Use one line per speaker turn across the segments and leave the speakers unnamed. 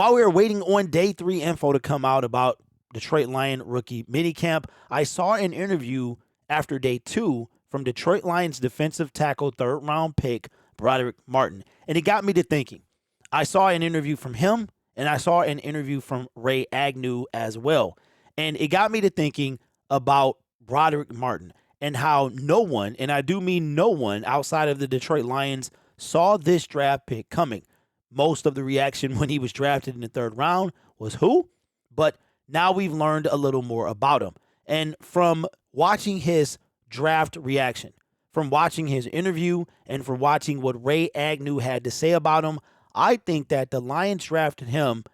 While we were waiting on day 3 info to come out about Detroit Lion rookie minicamp, I saw an interview after day 2 from Detroit Lions defensive tackle 3rd round pick Brodric Martin. And it got me to thinking. I saw an interview from him and I saw an interview from Ray Agnew as well. And it got me to thinking about Brodric Martin and how no one, and I do mean no one outside of the Detroit Lions, saw this draft pick coming. Most of the reaction when he was drafted in the 3rd round was who? But now we've learned a little more about him. And from watching his draft reaction, from watching his interview, and from watching what Ray Agnew had to say about him, I think that the Lions drafted him,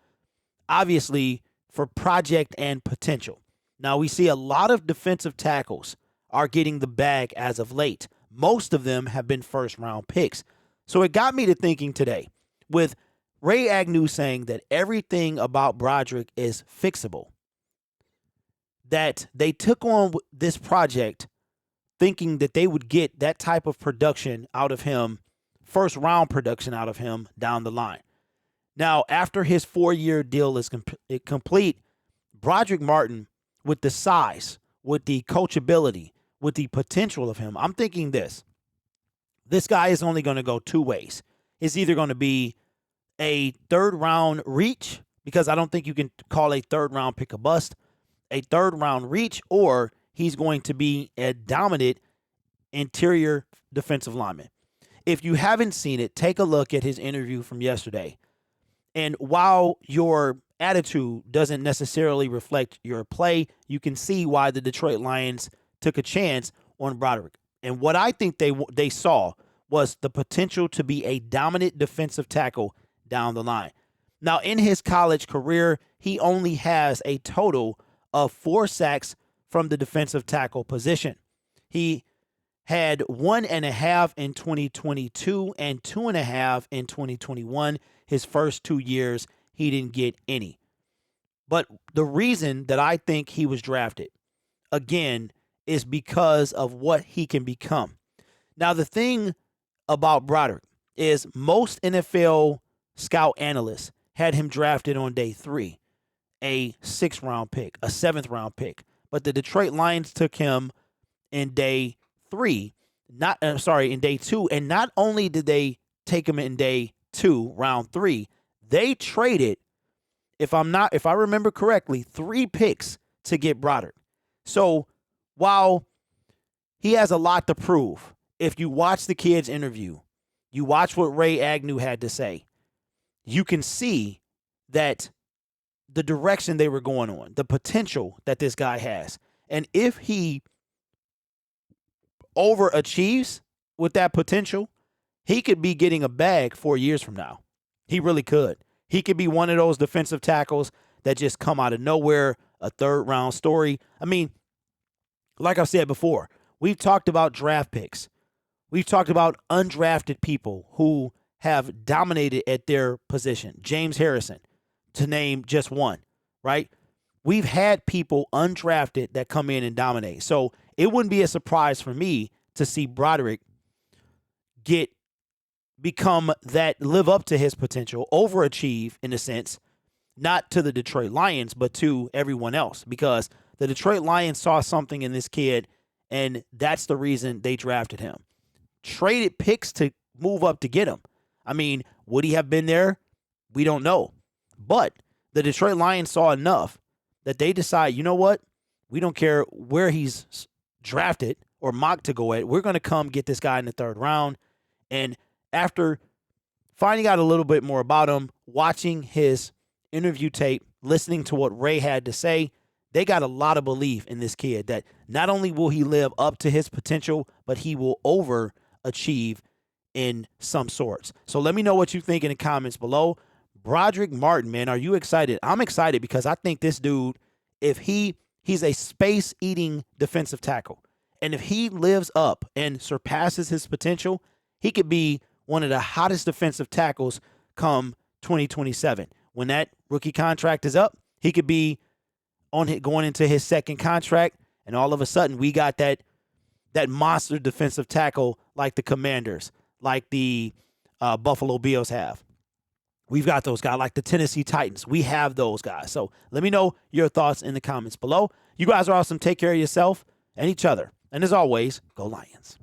obviously, for project and potential. Now, we see a lot of defensive tackles are getting the bag as of late. Most of them have been 1st-round picks. So it got me to thinking today, with Ray Agnew saying that everything about Brodric is fixable, that they took on this project thinking that they would get that type of production out of him, 1st-round production out of him down the line. Now, after his 4-year deal is complete, Brodric Martin, with the size, with the coachability, with the potential of him, I'm thinking this guy is only going to go 2 ways. It's either going to be a 3rd-round reach, because I don't think you can call a 3rd-round pick a bust, a 3rd-round reach, or he's going to be a dominant interior defensive lineman. If you haven't seen it, take a look at his interview from yesterday. And while your attitude doesn't necessarily reflect your play, you can see why the Detroit Lions took a chance on Brodric. And what I think they saw was the potential to be a dominant defensive tackle down the line. Now, in his college career, he only has a total of 4 sacks from the defensive tackle position. He had 1.5 in 2022 and 2.5 in 2021. His first 2 years, he didn't get any. But the reason that I think he was drafted, again, is because of what he can become. Now, the thing about Brodric is most NFL scout analysts had him drafted on day 3, a 6th-round pick, a 7th-round pick. But the Detroit Lions took him in day 3, in day 2, and not only did they take him in day 2, round 3, they traded, if I remember correctly, 3 picks to get Brodric. So while he has a lot to prove, if you watch the kid's interview, you watch what Ray Agnew had to say, you can see that the direction they were going on, the potential that this guy has. And if he overachieves with that potential, he could be getting a bag 4 years from now. He really could. He could be one of those defensive tackles that just come out of nowhere, a 3rd-round story. I mean, like I've said before, we've talked about draft picks. We've talked about undrafted people who have dominated at their position. James Harrison, to name just one, right? We've had people undrafted that come in and dominate. So it wouldn't be a surprise for me to see Brodric live up to his potential, overachieve in a sense, not to the Detroit Lions, but to everyone else, because the Detroit Lions saw something in this kid, and that's the reason they drafted him. Traded picks to move up to get him. I mean, would he have been there? We don't know. But the Detroit Lions saw enough that they decide, you know what? We don't care where he's drafted or mocked to go at. We're going to come get this guy in the 3rd round. And after finding out a little bit more about him, watching his interview tape, listening to what Ray had to say, they got a lot of belief in this kid that not only will he live up to his potential, but he will overachieve in some sorts. So let me know what you think in the comments below. Brodric Martin, man, are you excited? I'm excited because I think this dude, if he's a space-eating defensive tackle, and if he lives up and surpasses his potential, he could be one of the hottest defensive tackles come 2027. When that rookie contract is up, he could be going into his 2nd contract, and all of a sudden we got that monster defensive tackle like the Commanders, like the Buffalo Bills have. We've got those guys like the Tennessee Titans. We have those guys. So let me know your thoughts in the comments below. You guys are awesome. Take care of yourself and each other. And as always, go Lions.